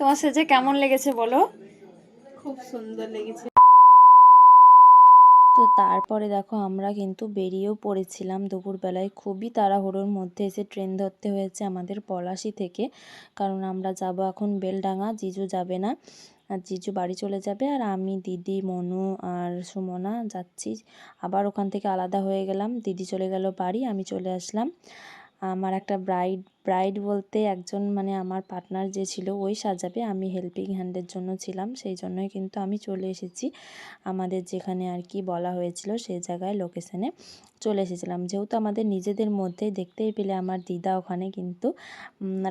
তোমার সেজে কেমন লেগেছে বলো? খুব সুন্দর লেগেছে। তো তারপরে দেখো আমরা কিন্তু বেরিয়েও পড়েছিলাম দুপুরবেলায়। খুবই তাড়াহুড়োর মধ্যে এসে ট্রেন ধরতে হয়েছে আমাদের পলাশী থেকে, কারণ আমরা যাব এখন বেলডাঙা। জিজু যাবে না, আর জিজু বাড়ি চলে যাবে, আর আমি, দিদি, মনু আর সুমনা যাচ্ছি। আবার ওখান থেকে আলাদা হয়ে গেলাম, দিদি চলে গেল বাড়ি, আমি চলে আসলাম। আমার একটা ব্রাইড বলতে একজন মানে আমার পার্টনার যে ছিল ওই সাজাবে, আমি হেল্পিং হ্যান্ডের জন্য ছিলাম, সেই জন্যই কিন্তু আমি চলে এসেছি আমাদের যেখানে আর কি বলা হয়েছিল সেই জায়গায়, লোকেশনে চলে এসেছিলাম। যেহেতু আমাদের নিজেদের মধ্যে, দেখতেই পেলে আমার দিদা ওখানে কিন্তু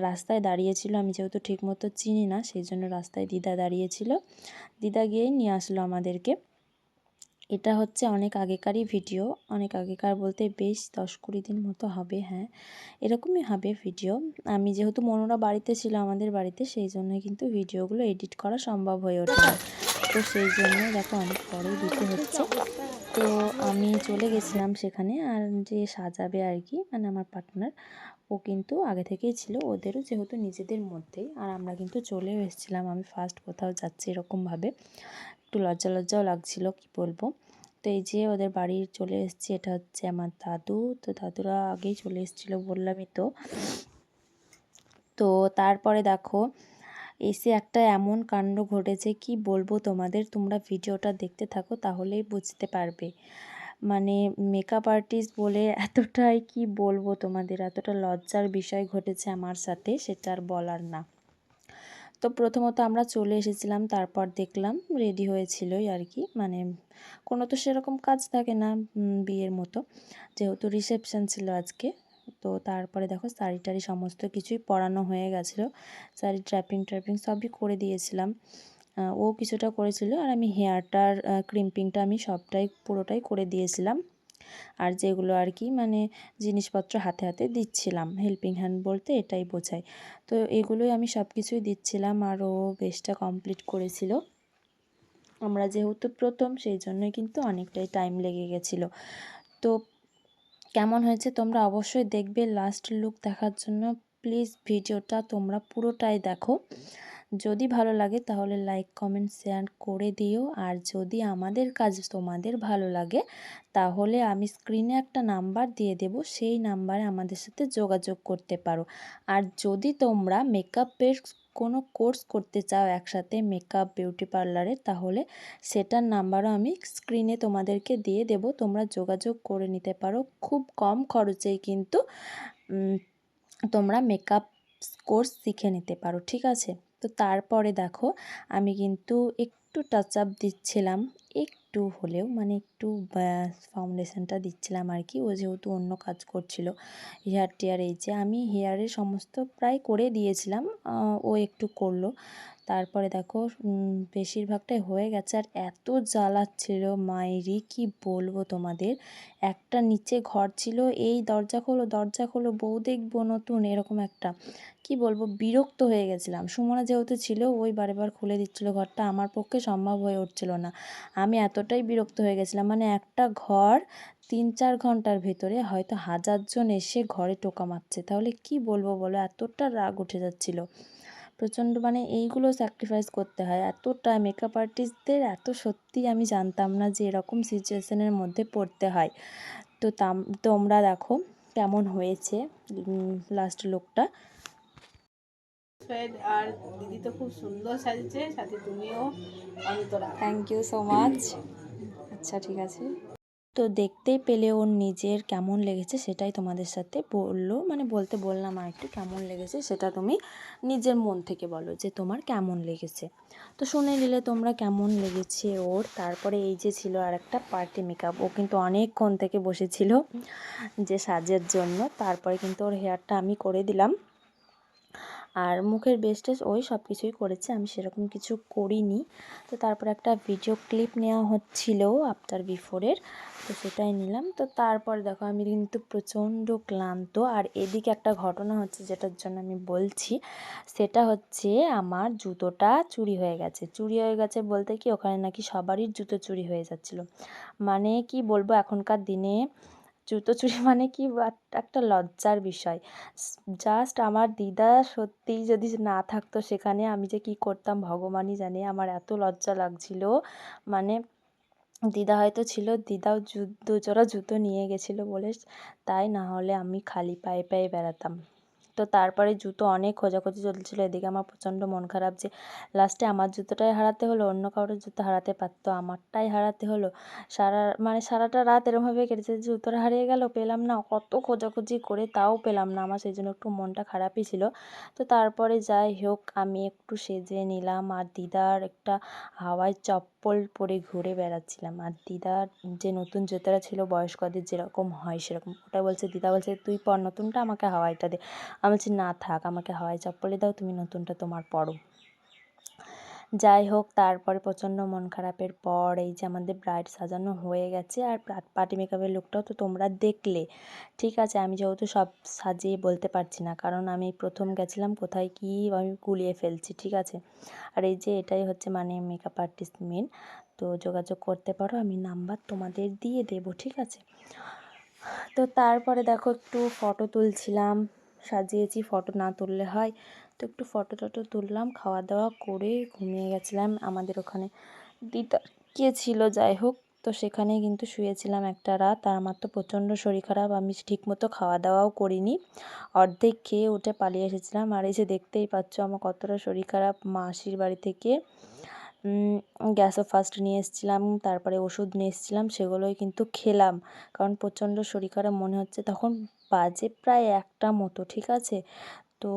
রাস্তায় দাঁড়িয়েছিল। আমি যেহেতু ঠিকমতো চিনি না, সেই জন্য রাস্তায় দিদা দাঁড়িয়েছিল, দিদা গিয়েই নিয়ে আসলো আমাদেরকে। এটা হচ্ছে অনেক আগেকারই ভিডিও, অনেক আগেকার বলতে বেশ 10-20 দিন মতো হবে, হ্যাঁ এরকমই হবে ভিডিও। আমি যেহেতু মনোরা বাড়িতে ছিল আমাদের বাড়িতে, সেই জন্য কিন্তু ভিডিওগুলো এডিট করা সম্ভব হয়ে ওঠেনি, তো সেই জন্য দেখো অনেক পরেই দিতে হচ্ছে। তো আমি চলে গেছিলাম সেখানে, আর যে সাজাবে আর কি মানে আমার পার্টনার, ও কিন্তু আগে থেকেই ছিল, ওদেরও যেহেতু নিজেদের মধ্যেই, আর আমরা কিন্তু চলেও এসেছিলাম। আমি ফার্স্ট কোথাও যাচ্ছি এরকমভাবে, একটু লজ্জা লজ্জাও লাগছিল, কি বলবো। তো এই যে ওদের বাড়ি চলে এসেছি, এটা হচ্ছে আমার দাদু। তো দাদুরা আগেই চলে এসেছিলো বললামই তো। তো তারপরে দেখো এসে একটা এমন কাণ্ড ঘটেছে, কি বলবো তোমাদের, তোমরা ভিডিওটা দেখতে থাকো তাহলেই বুঝতে পারবে। মানে মেকআপ আর্টিস্ট বলে এতটাই কি বলবো তোমাদের, এতটা লজ্জার বিষয় ঘটেছে আমার সাথে, সেটা আর বলার না। তো প্রথমত আমরা চলে এসেছিলাম, তারপর দেখলাম রেডি হয়েছিলই আর কি, মানে কোনো তো সেরকম কাজ থাকে না বিয়ের মতো, যেহেতু রিসেপশন ছিল আজকে। তো তারপরে দেখো শাড়ি টাড়ি সমস্ত কিছুই পরানো হয়ে গেছিলো, শাড়ি ট্র্যাপিং সবই করে দিয়েছিলাম। ও কিছুটা করেছিল, আর আমি হেয়ারটার ক্রিম্পিংটা আমি সবটাই পুরোটাই করে দিয়েছিলাম। আর যেগুলো আর কি মানে জিনিসপত্র হাতে হাতে দিচ্ছিলাম, হেল্পিং হ্যান্ড বলতে এটাই বোঝায়। তো এগুলোই আমি সব কিছুই দিচ্ছিলাম, আর ও বেশটা কমপ্লিট করেছিল। আমরা যেহেতু প্রথম, সেই জন্যই কিন্তু অনেকটাই টাইম লেগে গেছিলো। তো কেমন হয়েছে তোমরা অবশ্যই দেখবে, লাস্ট লুক দেখার জন্য প্লিজ ভিডিওটা তোমরা পুরোটাই দেখো। যদি ভালো লাগে তাহলে লাইক কমেন্ট শেয়ার করে দিও, আর যদি আমাদের কাজ তোমাদের ভালো লাগে তাহলে আমি স্ক্রিনে একটা নাম্বার দিয়ে দেব, সেই নাম্বারে আমাদের সাথে যোগাযোগ করতে পারো। আর যদি তোমরা মেকআপের কোনো কোর্স করতে চাও একসাথে, মেকআপ বিউটি পার্লারে, তাহলে সেটার নাম্বারও আমি স্ক্রিনে তোমাদেরকে দিয়ে দেব, তোমরা যোগাযোগ করে নিতে পারো। খুব কম খরচেই কিন্তু তোমরা মেকআপ কোর্স শিখে নিতে পারো, ঠিক আছে। তো তারপরে দেখো আমি কিন্তু একটু টাচ আপ দিচ্ছিলাম, একটু হলেও মানে একটু ফাউন্ডেশনটা দিচ্ছিলাম আর কি। ও যেহেতু অন্য কাজ করছিল হেয়ার টেয়ার, এই যে আমি হেয়ারের সমস্ত প্রায় করে দিয়েছিলাম, ও একটু করলো। তারপরে দেখো বেশিরভাগটাই হয়ে গেছে, আর এত জ্বালাচ্ছিল মায়েরই, কি বলবো তোমাদের। একটা নিচে ঘর ছিল, এই দরজা খোলো বউ দেখবো নতুন, এরকম একটা কি বলবো, বিরক্ত হয়ে গেছিলাম। সুমনা যেহেতু ছিল ওই বারেবার খুলে দিচ্ছিলো ঘরটা, আমার পক্ষে সম্ভব হয়ে উঠছিল না। আমি এতটাই বিরক্ত হয়ে গেছিলাম, মানে একটা ঘর 3-4 ঘন্টার ভেতরে হয়তো 1000 জন এসে ঘরে টোকা মারছে, তাহলে কি বলবো বলো, এতটা রাগ উঠে যাচ্ছিলো প্রচণ্ড। মানে এইগুলো স্যাক্রিফাইস করতে হয় এতটা, মেকআপ আর্টিস্টদের এত সত্যি আমি জানতাম না যে এরকম সিচুয়েশনের মধ্যে পড়তে হয়। তো তোমরা দেখো কেমন হয়েছে লাস্ট লুকটা। আর দিদি তো খুব সুন্দর সাজছে, সাথে তুমিও, Antara. Thank you so much. আচ্ছা ঠিক আছে। তো দেখতেই পেলে ওর নিজের কেমন লেগেছে সেটাই তোমাদের সাথে বললো, মানে বলতে বললাম আর একটু, কেমন লেগেছে সেটা তুমি নিজের মন থেকে বলো যে তোমার কেমন লেগেছে। তো শুনে নিলে তোমরা কেমন লেগেছে ওর। তারপরে এই যে ছিল আর একটা পার্টি মেকআপ, ও কিন্তু অনেকক্ষণ থেকে বসেছিল যে সাজের জন্য। তারপরে কিন্তু ওর হেয়ারটা আমি করে দিলাম, আর মুখের বেস টেস ওই সব কিছুই করেছে, আমি সেরকম কিছু করিনি। তো তারপর একটা ভিডিও ক্লিপ নেওয়া হচ্ছিল আফটার বিফোরের, তো সেটাই নিলাম। তো তারপর দেখো আমি কিন্তু প্রচণ্ড ক্লান্ত, আর এদিকে একটা ঘটনা হচ্ছে যেটার জন্য আমি বলছি, সেটা হচ্ছে আমার জুতোটা চুরি হয়ে গেছে। চুরি হয়ে গেছে বলতে কি, ওখানে নাকি সবারই জুতো চুরি হয়ে যাচ্ছিলো। মানে কি বলবো, এখনকার দিনে জুতো চুরি মানে কি একটা লজ্জার বিষয়। জাস্ট আমার দিদা সত্যিই যদি না থাকতো সেখানে, আমি যে কী করতাম ভগবানই জানে। আমার এত লজ্জা লাগছিল, মানে দিদা হয়তো ছিল, দিদাও দু জোড়া জুতো নিয়ে গেছিলো বলে তাই, না হলে আমি খালি পায়ে পায়ে বেড়াতাম। তো তারপরে জুতো অনেক খোঁজাখুঁজি চলছিল, এদিকে আমার প্রচণ্ড মন খারাপ যে লাস্টে আমার জুতোটাই হারাতে হলো, অন্য কারোর জুতো হারাতে পারতো, আমারটাই হারাতে হলো। সারাটা রাত এরমভাবে কেটেছে, জুতোটা হারিয়ে গেল, পেলাম না, কত খোঁজাখুঁজি করে তাও পেলাম না। আমার সেই জন্য একটু মনটা খারাপই ছিল। তো তারপরে যাই হোক আমি একটু সেজে নিলাম, আর দিদার একটা হাওয়াই চপ্পল পরে ঘুরে বেড়াচ্ছিলাম। আর দিদার যে নতুন জুতোটা ছিল বয়স্কদের যেরকম হয় সেরকম, ওটা বলছে, দিদা বলছে তুই পর নতুনটা, আমাকে হাওয়াইটা দে। আমি বলছি না থাক, আমাকে হাওয়াই চপ্পলই দাও, তুমি নতুনটা তোমার পরো। যাই হোক তারপরে প্রচণ্ড মন খারাপের পর এই যে আমাদের ব্রাইড সাজানো হয়ে গেছে, আর পার্টি মেকআপের লুকটাও তো তোমরা দেখলে। ঠিক আছে, আমি যেহেতু সব সাজিয়ে বলতে পারছি না, কারণ আমি প্রথম গেছিলাম, কোথায় কি আমি গুলিয়ে ফেলছি, ঠিক আছে। আর এই যে এটাই হচ্ছে মানে মেকআপ আর্টিস্ট মেন, তো যোগাযোগ করতে পারো, আমি নাম্বার তোমাদের দিয়ে দেবো, ঠিক আছে। তো তারপরে দেখো একটু ফটো তুলছিলাম, সাজিয়েছি, ফটো না তুললে হয়, তো একটু ফটো টটো তুললাম, খাওয়া দাওয়া করে ঘুমিয়ে গেছিলাম। আমাদের ওখানে দিদা কে ছিল, যাই হোক, তো সেখানে কিন্তু শুয়েছিলাম একটা রাত। আর আমার তো প্রচণ্ড শরীর খারাপ, আমি ঠিকমতো খাওয়া দাওয়াও করিনি, অর্ধেক খেয়ে উঠে পালিয়ে এসেছিলাম। আর এই যে দেখতেই পাচ্ছ আমার কতটা শরীর খারাপ, মাসির বাড়ি থেকে গ্যাসও ফার্স্ট নিয়ে এসেছিলাম, তারপরে ওষুধ নিয়ে এসেছিলাম, সেগুলোই কিন্তু খেলাম, কারণ প্রচণ্ড শরীর খারাপ মনে হচ্ছে। তখন বাজে প্রায় 1টা মতো, ঠিক আছে। তো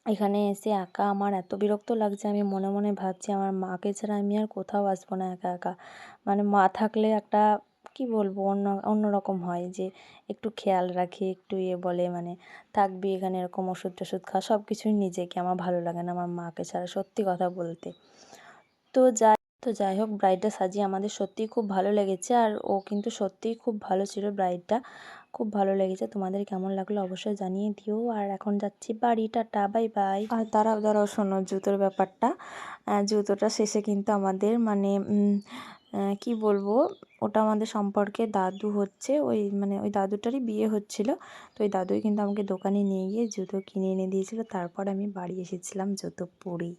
এখানে এসে একা আমার এত বিরক্ত লাগছে, আমি মনে মনে ভাবছি আমার মাকে ছাড়া আমি আর কোথাও আসবো না একা একা। মানে মা থাকলে একটা কি বলবো অন্যরকম হয়, যে একটু খেয়াল রাখে, একটু বলে, মানে থাকবি এখানে, এরকম ওষুধ টষুধ খা, সব কিছুই নিজেকে, আমার ভালো লাগে না আমার মাকে ছাড়া, সত্যি কথা বলতে। তো যাই হোক ব্রাইডটা সাজিয়ে আমাদের সত্যিই খুব ভালো লেগেছে, আর ও কিন্তু সত্যিই খুব ভালো ছিল, ব্রাইডটা খুব ভালো লেগেছে। তোমাদের কেমন লাগলো অবশ্যই জানিয়ে দিও। আর এখন যাচ্ছি বাড়ি, টাটা, বাই বাই। আর দাঁড়াও শোনো জুতোর ব্যাপারটা। জুতোটা শেষে কিন্তু আমাদের মানে কি বলবো, ওটা আমাদের সম্পর্কে দাদু হচ্ছে, ওই দাদুটারই বিয়ে হচ্ছিল, তো ওই দাদুই কিন্তু আমাকে দোকানে নিয়ে গিয়ে জুতো কিনে এনে দিয়েছিল, তারপর আমি বাড়ি এসেছিলাম জুতো পরেই।